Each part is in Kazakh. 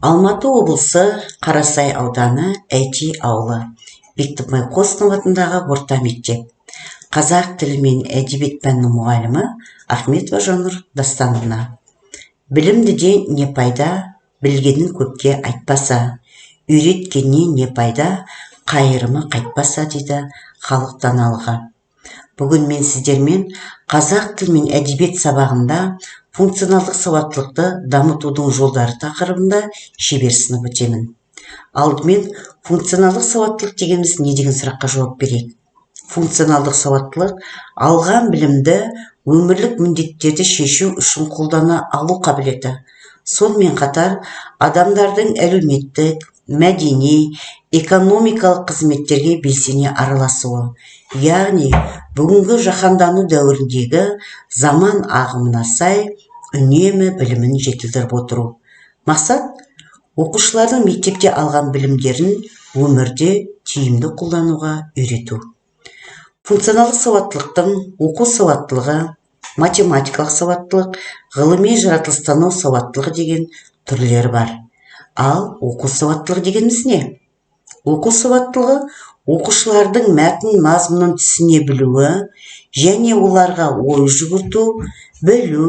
Алматы облысы Қарасай ауданы Әйти ауылы, Бектібай Қосынов атындағы орта мектеп. Қазақ тілі мен әдебиет пәнінің мұғалімі Ахметова Жаннұр Дастановна. Білімдіде не пайда, білгенін көпке айтпаса, үйреткеннен не пайда, қайырымы қайтпаса дейді халық даналығы. Бүгін мен сіздермен қазақ тілі мен әдебиет сабағында функционалдық сауаттылықты дамытудың жолдары тақырыбында шебер сынып өтемін. Алдымен функционалдық сауаттылық дегеніміз не деген сұраққа жауап берейік. Функционалдық сауаттылық алған білімді өмірлік міндеттерді шешу үшін қолдана алу қабілеті. Сонымен қатар адамдардың әлеуметтік, мәдени, экономикалық қызметтерге белсене араласуы, яғни бүгінгі жаһандану дәуіріндегі заман ағымына сай үнемі білімін жетілдіріп отыру. Мақсат оқушылардың мектепте алған білімдерін өмірде тиімді қолдануға үйрету. Функционалдық сауаттылықтың оқу сауаттылығы, математикалық сауаттылық, ғылыми жаратылыстану сауаттылығы деген түрлері бар. Ал оқу сауаттылығы дегеніміз не? Оқу сауаттылығы оқушылардың мәтін мазмұнын түсіне білуі және оларға ой жүгірту, білу,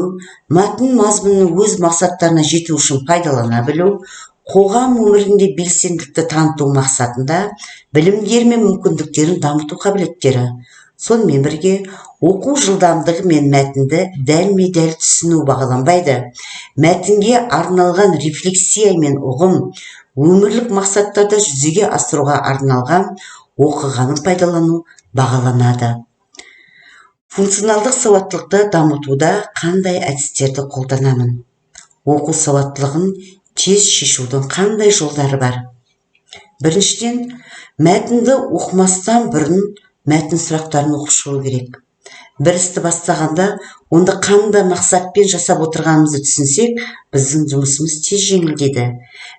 мәтін мазмұнының өз мақсаттарына жету үшін пайдалана білу, қоғам өмірінде белсенділікті таныту мақсатында білімдері мен мүмкіндіктерін дамыту қабілеттері. Сонымен бірге оқу жылдамдығы мен мәтінді дәлме-дәл түсіну бағаланбайды. Мәтінге арналған рефлексия мен ұғым, өмірлік мақсаттарды жүзеге асыруға арналған оқығанын пайдалану бағаланады. Функционалдық сауаттылықты дамытуда қандай әдістерді қолданамын? Оқу сауаттылығын тез шешудің қандай жолдары бар? Біріншіден, мәтінді оқымастан бұрын мәтін сұрақтарын оқып шығу керек. Бір істі бастағанда, онда қандай мақсатпен жасап отырғанымызды түсінсек, біздің жұмысымыз тез жеңілдейді.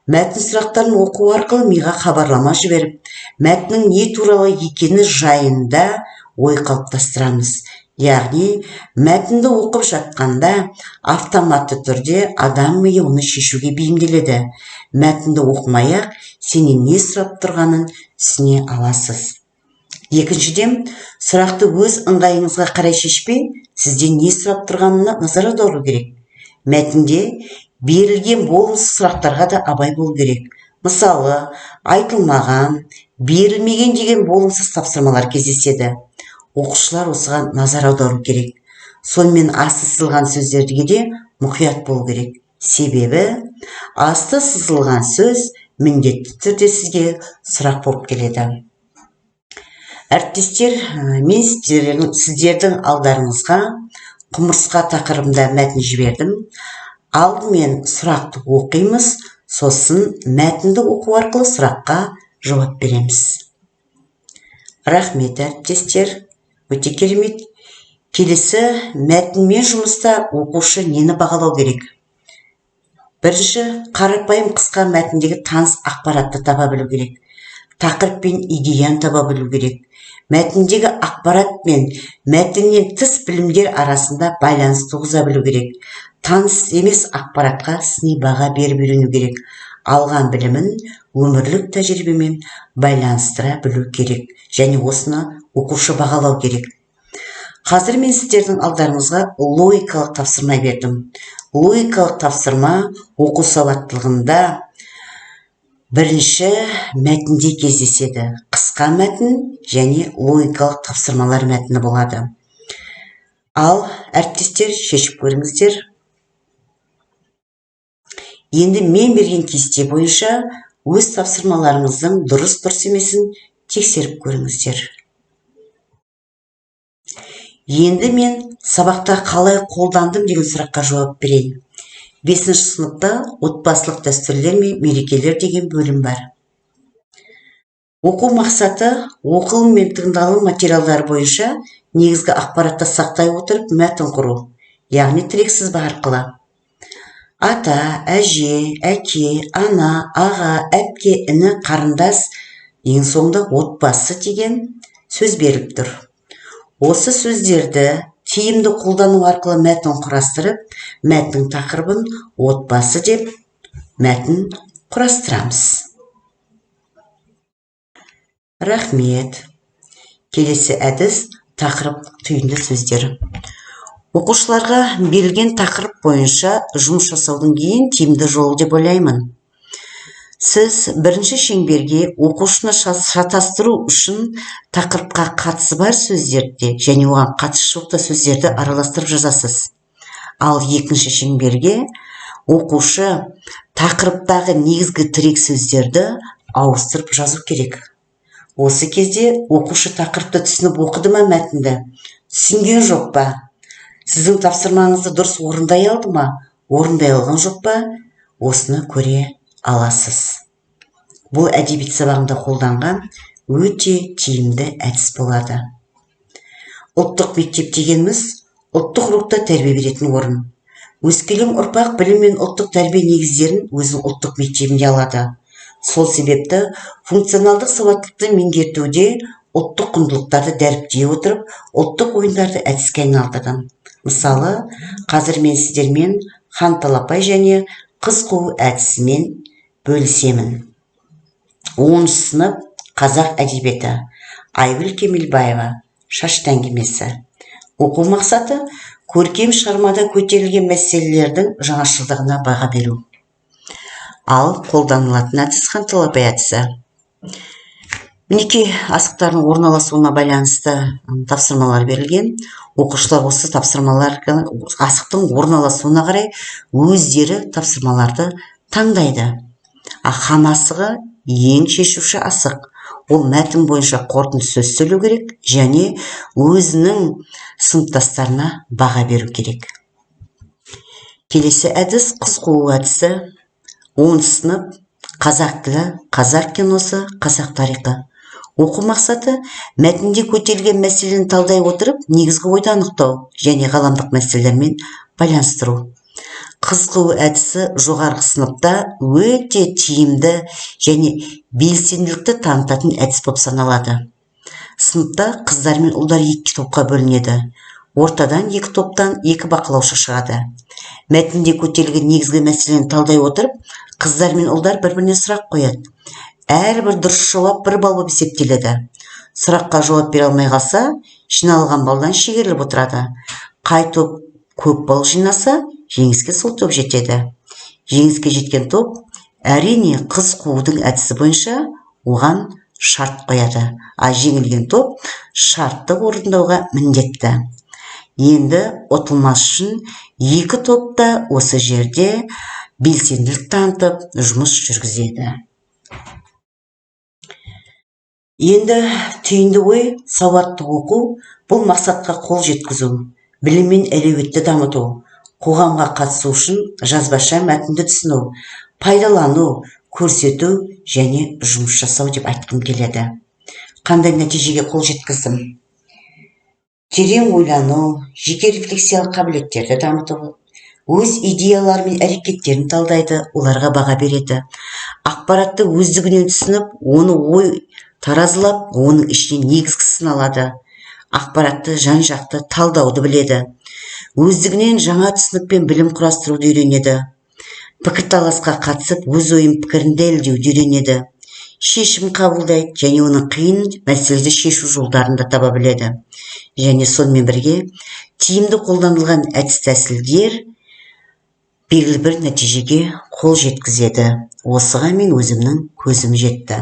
Мәтін сұрақтарын оқу арқылы миға хабарлама жіберіп, мәтіннің не туралы екені жайында ой қалыптастырамыз. Яғни, мәтінді оқып жатқанда автоматты түрде адам миы оны шешуге бейімделеді. Мәтінді оқымай-ақ сенен не сұрап тұрғанын түсіне аласыз. Екіншіден, сұрақты өз ыңғайыңызға қарай шешпей, сізден не сұрап тұрғанына назар аудару керек. Мәтінде берілген болымсыз сұрақтарға да абай болу керек. Мысалы, айтылмаған, берілмеген деген болымсыз тапсырмалар кездеседі. Оқушылар осыған назар аудару керек. Сонымен асты сызылған сөздерге де мұқият болу керек. Себебі, асты сызылған сөз міндетті түрде сізге сұрақ болып келеді. Әріптестер, мен сіздердің алдарыңызға құмырсқа тақырыбында мәтін жібердім. Алдымен сұрақты оқимыз, сосын мәтінді оқу арқылы сұраққа жауап береміз. Рахмет, әріптестер. Өте керемет. Келесі, мәтінмен жұмыста оқушы нені бағалау керек? Бірінші, қарапайым қысқа мәтіндегі таныс ақпаратты таба білу керек. Тақырып пен идеяны таба білу керек. Мәтіндегі ақпарат мен мәтіннен тыс білімдер арасында байланыс туғыза білу керек. Таныс емес ақпаратқа сыни баға беріп үйрену керек. Алған білімін өмірлік тәжірибемен байланыстыра білу керек. Және осыны оқушы бағалау керек. Қазір мен сіздердің алдарыңызға логикалық тапсырма бердім. Логикалық тапсырма оқу сауаттылығында бірінші мәтінде кездеседі. Қысқа мәтін және логикалық тапсырмалар мәтіні болады. Ал әріптестер, шешіп көріңіздер. Енді мен берген кесте бойынша өз тапсырмаларыңыздың дұрыс емесін тексеріп көріңіздер. Енді мен сабақта қалай қолдандым деген сұраққа жауап берейін. 5-ші сыныпта отбасылық дәстүрлер мен мерекелер деген бөлім бар. Оқу мақсаты оқылым мен тыңдалым материалдар бойынша негізгі ақпаратты сақтай отырып мәтін құру, яғни тірек сызба арқылы. Ата, әже, әке, ана, аға, әпке, іні, қарындас, ең соңында отбасы деген сөз беріліп тұр. Осы сөздерді тиімді қолдану арқылы мәтін құрастырып, мәтіннің тақырыбын отбасы деп мәтін құрастырамыз. Рахмет. Келесі әдіс тақырып түйінді сөздер. Оқушыларға берілген тақырып бойынша жұмыс жасаудың ең тиімді жолы деп ойлаймын. Сіз бірінші шеңберге оқушыны шатастыру үшін тақырыпқа қатысы бар сөздерді және оған қатысы жоқ сөздерді араластырып жазасыз. Ал екінші шеңберге оқушы тақырыптағы негізгі тірек сөздерді ауыстырып жазу керек. Осы кезде оқушы тақырыпты түсініп оқыды ма мәтінді? Түсінген жоқ па? Сіздің тапсырмаңызды дұрыс орындай алды ма? Орындай алған жоқ па? Осыны көре аласыз. Бұл әдебиет сабағында қолданған өте тиімді әдіс болады. Ұлттық мектеп дегеніміз ұлттық рухта тәрбие беретін орын. Өскелең ұрпақ білім мен ұлттық тәрбие негіздерін өзінің ұлттық мектебінде алады. Сол себепті функционалдық сауаттылықты меңгертуде ұлттық құндылықтарды дәріптей отырып, ұлттық ойындарды әдіске айналдырдым. Мысалы, қазір мен сіздермен хан талапай және қыз қуу әдісімен бөлісемін. 10 сынып қазақ әдебиеті. Айгүл Кемелбаева. Шашты әңгімесі. Оқу мақсаты көркем шығармада көтерілген мәселелердің жаңашылдығына баға беру. Ал қолданылатын әдіс хан талапай әдісі. Мінекей асықтардың орналасуына байланысты тапсырмалар берілген. Оқушылар осы асықтың орналасуына қарай өздері тапсырмаларды таңдайды. Хан асығы ең шешуші асық. Ол мәтін бойынша қорытынды сөз сөйлеу керек және өзінің сыныптастарына баға беру керек. Келесі әдіс қыз қуу әдісі. 10 сынып қазақ тілі, қазақ киносы, қазақ тарихы. Оқу мақсаты мәтінде көтерілген мәселені талдай отырып, негізгі ойды анықтау және ғаламдық мәселелермен байланыстыру. Қыз қуу әдісі жоғарғы сыныпта өте тиімді және белсенділікті танытатын әдіс болып саналады. Сыныпта қыздар мен ұлдар 2 топқа бөлінеді. Ортадан 2 топтан 2 бақылаушы шығады. Мәтінде көтерілген негізгі мәселені талдай отырып, қыздар мен ұлдар бір-біріне сұрақ қояды. Әрбір дұрыс жауап 1 балл болып есептеледі. Сұраққа жауап бере алмай қалса, жиналған балдан шегеріліп отырады. Қай топ көп балл жинаса, жеңіске сол топ жетеді. Жеңіске жеткен топ әрине қыз қуудың әдісі бойынша оған шарт қояды. А жеңілген топ шартты орындауға міндетті. Енді ұтылмас үшін 2 топта осы жерде белсенділік танытып жұмыс жүргізеді. Енді түйінді ой, сауатты оқу, бұл мақсатқа қол жеткізу, білім мен әлеуетті дамыту, қоғамға қатысу үшін жазбаша мәтінді түсіну, пайдалану, көрсету және жұмыс жасау деп айтқым келеді. Қандай нәтижеге қол жеткіздім? Терең ойлану, жеке рефлексиялық қабілеттерді дамыту, өз идеялары мен әрекеттерін талдайды, оларға баға береді. Ақпаратты өздігінен түсініп, оны ой таразылап, оның ішінен негізгісін алады. Ақпаратты жан-жақты талдауды біледі. Өздігінен жаңа түсінік пен білім құрастыруды үйренеді. Пікірталасқа қатысып, өз ойын пікірін дәлелдеуді үйренеді. Шешім қабылдайды және оның қиын мәселелерді шешу жолдарын да таба біледі. Және сонымен бірге тиімді қолданылған әдіс-тәсілдер белгілі бір нәтижеге қол жеткізеді. Осыға мен өзімнің көзім жетті.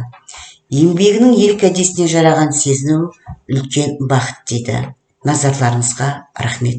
Еңбегінің ел кәдесіне жараған сезіну үлкен бақыт дейді. Назарларыңызға рахмет.